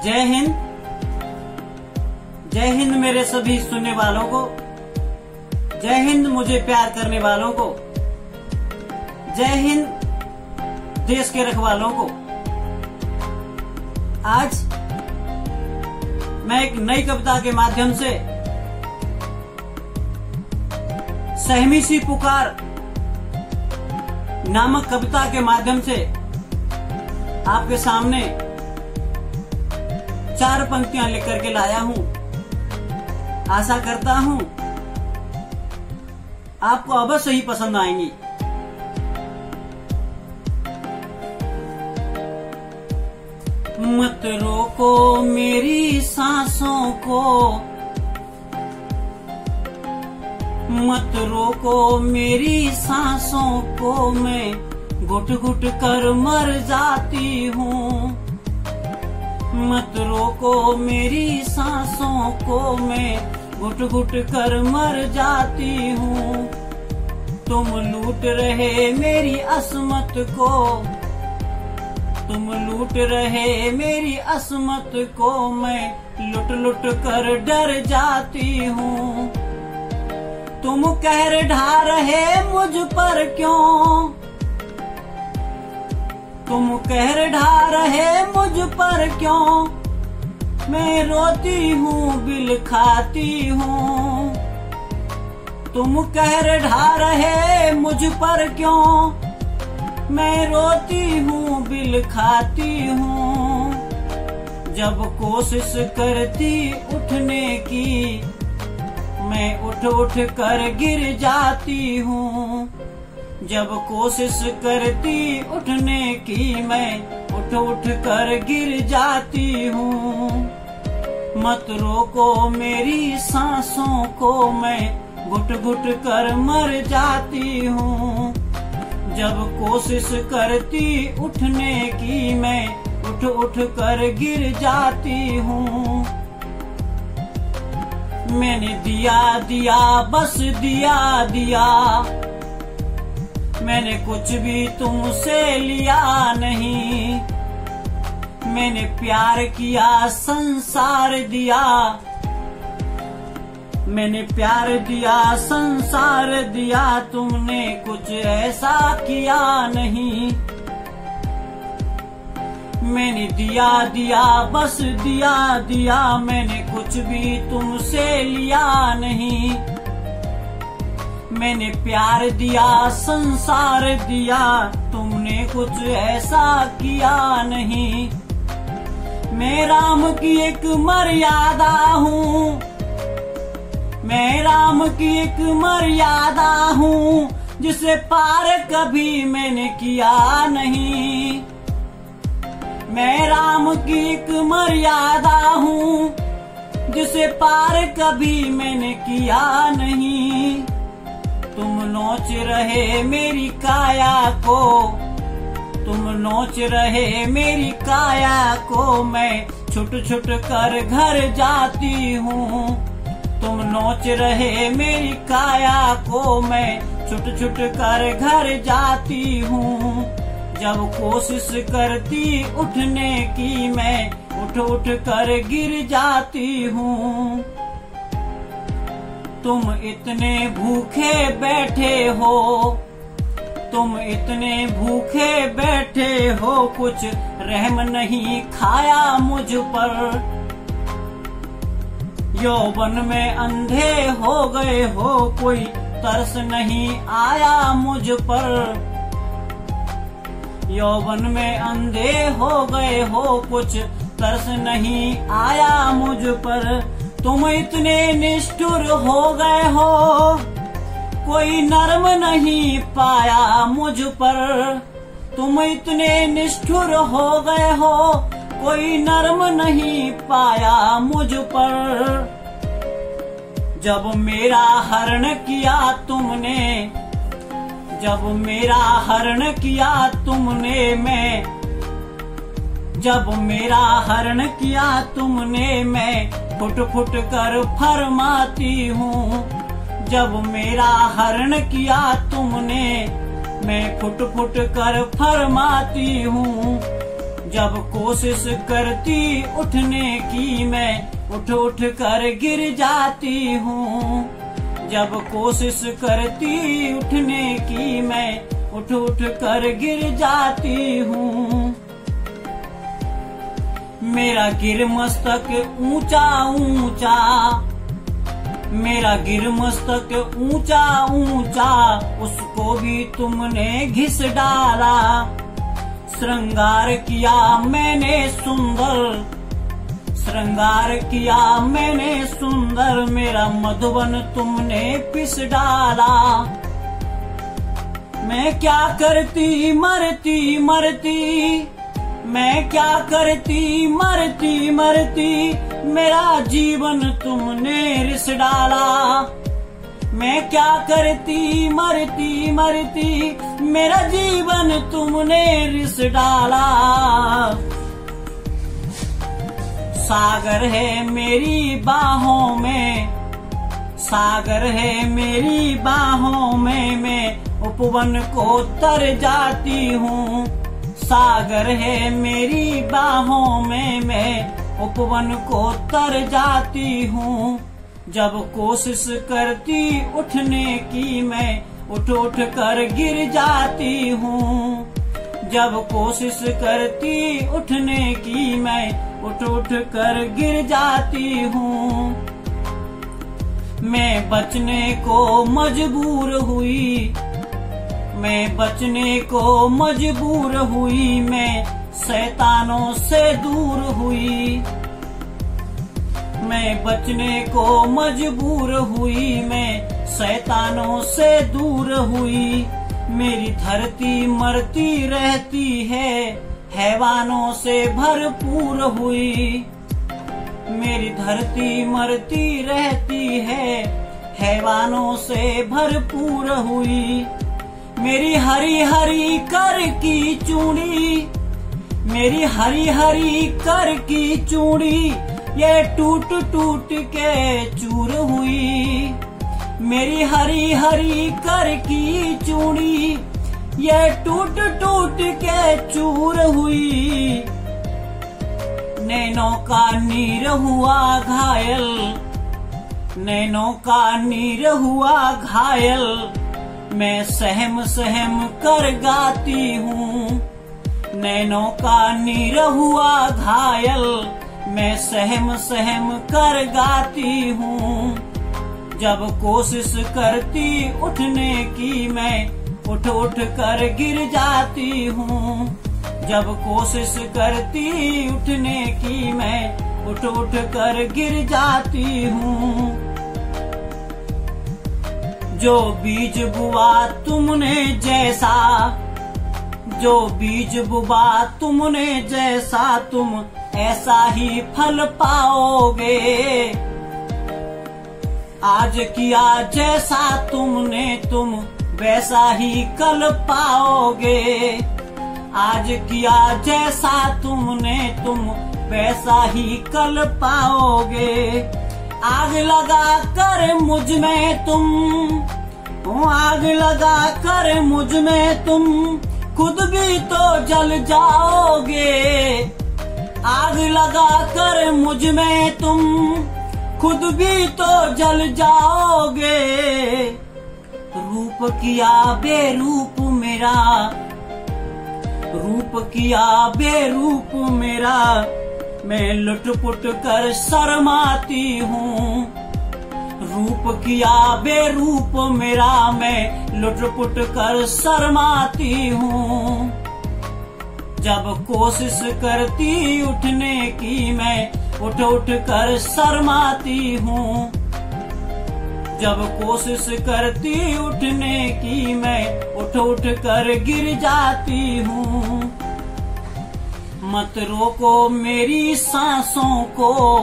जय हिंद मेरे सभी सुनने वालों को, जय हिंद मुझे प्यार करने वालों को, जय हिंद देश के रखवालों को। आज मैं एक नई कविता के माध्यम से सहमी सी पुकार नामक कविता के माध्यम से आपके सामने 4 पंक्तियां लिख करके लाया हूं। आशा करता हूं आपको अवश्य ही पसंद आएंगी। मत रोको मेरी सांसों को, मत रोको मेरी सांसों को, मैं घुट घुट कर मर जाती हूँ। मत रोको मेरी सांसों को, मैं घुट घुट कर मर जाती हूँ। तुम लूट रहे मेरी अस्मत को, तुम लूट रहे मेरी अस्मत को, मैं लुट लुट कर डर जाती हूँ। तुम कहर ढा रहे मुझ पर क्यों, तुम कहर ढा रहे मुझ पर क्यों, मैं रोती हूँ बिल खाती हूँ। तुम कहर ढा रहे मुझ पर क्यों, मैं रोती हूँ बिल खाती हूँ। जब कोशिश करती उठने की, मैं उठ उठ कर गिर जाती हूँ। जब कोशिश करती उठने की, मैं उठ उठ कर गिर जाती हूँ। मत रोको मेरी सांसों को, मैं घुट घुट कर मर जाती हूँ। जब कोशिश करती उठने की, मैं उठ उठ कर गिर जाती हूँ। मैंने दिया दिया बस दिया दिया, मैंने कुछ भी तुमसे लिया नहीं। मैंने प्यार किया संसार दिया, मैंने प्यार दिया संसार दिया, तुमने कुछ ऐसा किया नहीं। मैंने दिया दिया बस दिया दिया, मैंने कुछ भी तुमसे लिया नहीं। मैंने प्यार दिया संसार दिया, तुमने कुछ ऐसा किया नहीं। मैं राम की एक मर्यादा हूँ, मैं राम की एक मर्यादा हूँ, जिसे पार कभी मैंने किया नहीं। मैं राम की एक मर्यादा हूँ, जिसे पार कभी मैंने किया नहीं। तुम नोच रहे मेरी काया को, तुम नोच रहे मेरी काया को, मैं छुट छुट कर घर जाती हूँ। तुम नोच रहे मेरी काया को, मैं छुट छुट कर घर जाती हूँ। जब कोशिश करती उठने की, मैं उठ उठ कर गिर जाती हूँ। तुम इतने भूखे बैठे हो, तुम इतने भूखे बैठे हो, कुछ रहम नहीं खाया मुझ पर। यौवन में अंधे हो गए हो, कोई तरस नहीं आया मुझ पर। यौवन में अंधे हो गए हो, कुछ तरस नहीं आया मुझ पर। तुम इतने निष्ठुर हो गए हो, कोई नरम नहीं पाया मुझ पर। तुम इतने निष्ठुर हो गए हो, कोई नरम नहीं पाया मुझ पर। जब मेरा हरण किया तुमने, जब मेरा हरण किया तुमने, जब मेरा हरण किया तुमने, मैं फुट फुट कर फरमाती हूँ। जब मेरा हरण किया तुमने, मैं फुट फुट कर फरमाती हूँ। जब कोशिश करती उठने की मैं उठ उठ कर गिर जाती हूँ। जब कोशिश करती उठने की मैं उठ उठ कर गिर जाती हूँ। मेरा गिर मस्तक ऊंचा ऊंचा, मेरा गिर मस्तक ऊंचा ऊंचा, उसको भी तुमने घिस डाला। श्रृंगार किया मैंने सुंदर, श्रृंगार किया मैंने सुंदर, मेरा मधुबन तुमने पिस डाला। मैं क्या करती मरती मरती, मैं क्या करती मरती मरती, मेरा जीवन तुमने रिस डाला। मैं क्या करती मरती मरती, मेरा जीवन तुमने रिस डाला। सागर है मेरी बाहों में, सागर है मेरी बाहों में, मैं उपवन को तर जाती हूँ। सागर है मेरी बाहों में, मैं उपवन को तर जाती हूँ। जब कोशिश करती उठने की मैं उठ उठ कर गिर जाती हूँ। जब कोशिश करती उठने की मैं उठ उठ कर गिर जाती हूँ। मैं बचने को मजबूर हुई, मैं बचने को मजबूर हुई, मैं शैतानों से दूर हुई। मैं बचने को मजबूर हुई, मैं शैतानों से दूर हुई। मेरी धरती मरती रहती है, हैवानों से भरपूर हुई। मेरी धरती मरती रहती है, हैवानों से भरपूर हुई। मेरी हरी हरी कर की चूड़ी, मेरी हरी हरी कर की चूड़ी, ये टूट टूट के चूर हुई। मेरी हरी हरी कर की चूड़ी, ये टूट टूट के चूर हुई। नैनों का नीर हुआ घायल, नैनों का नीर हुआ घायल, मैं सहम सहम कर गाती हूँ। नैनों का नीर हुआ घायल, मैं सहम सहम कर गाती हूँ। जब कोशिश करती उठने की मैं उठ उठ कर गिर जाती हूँ। जब कोशिश करती उठने की मैं उठ उठ कर गिर जाती हूँ। जो बीज बुआ तुमने जैसा, जो बीज बुआ तुमने जैसा, तुम ऐसा ही फल पाओगे। आज किया जैसा तुमने, तुम वैसा ही कल पाओगे। आज किया जैसा तुमने, तुम वैसा ही कल पाओगे। आग लगा कर मुझ में तुम, आग लगा कर मुझ में तुम, खुद भी तो जल जाओगे। आग लगा कर मुझ में तुम, खुद भी तो जल जाओगे। रूप किया बेरूप मेरा, रूप किया बेरूप मेरा, मैं लुट-पुट कर शर्माती हूँ। रूप किया बेरूप मेरा, मैं लुट-पुट कर शर्माती हूँ। जब कोशिश करती उठने की मैं उठ उठ कर शर्माती हूँ। जब कोशिश करती उठने की मैं उठ उठ कर गिर जाती हूँ। मत रोको मेरी सांसों को,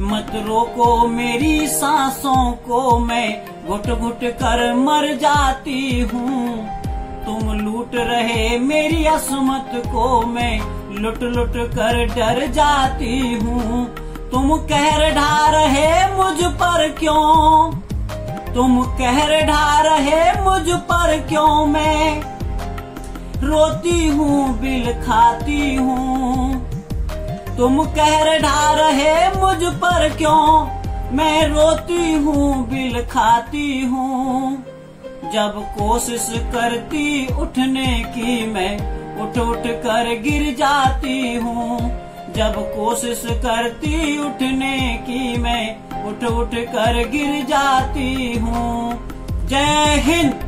मत रोको मेरी सांसों को, मैं घुट घुट कर मर जाती हूँ। तुम लूट रहे मेरी असमत को, मैं लुट लुट कर डर जाती हूँ। तुम कहर ढा रहे मुझ पर क्यों, तुम कहर ढा रहे मुझ पर क्यों, मैं रोती हूँ बिल खाती हूँ। तुम कहर ढा रहे मुझ पर क्यों, मैं रोती हूँ बिल खाती हूँ। जब कोशिश करती उठने की मैं उठ उठ कर गिर जाती हूँ। जब कोशिश करती उठने की मैं उठ उठ कर गिर जाती हूँ। जय हिंद।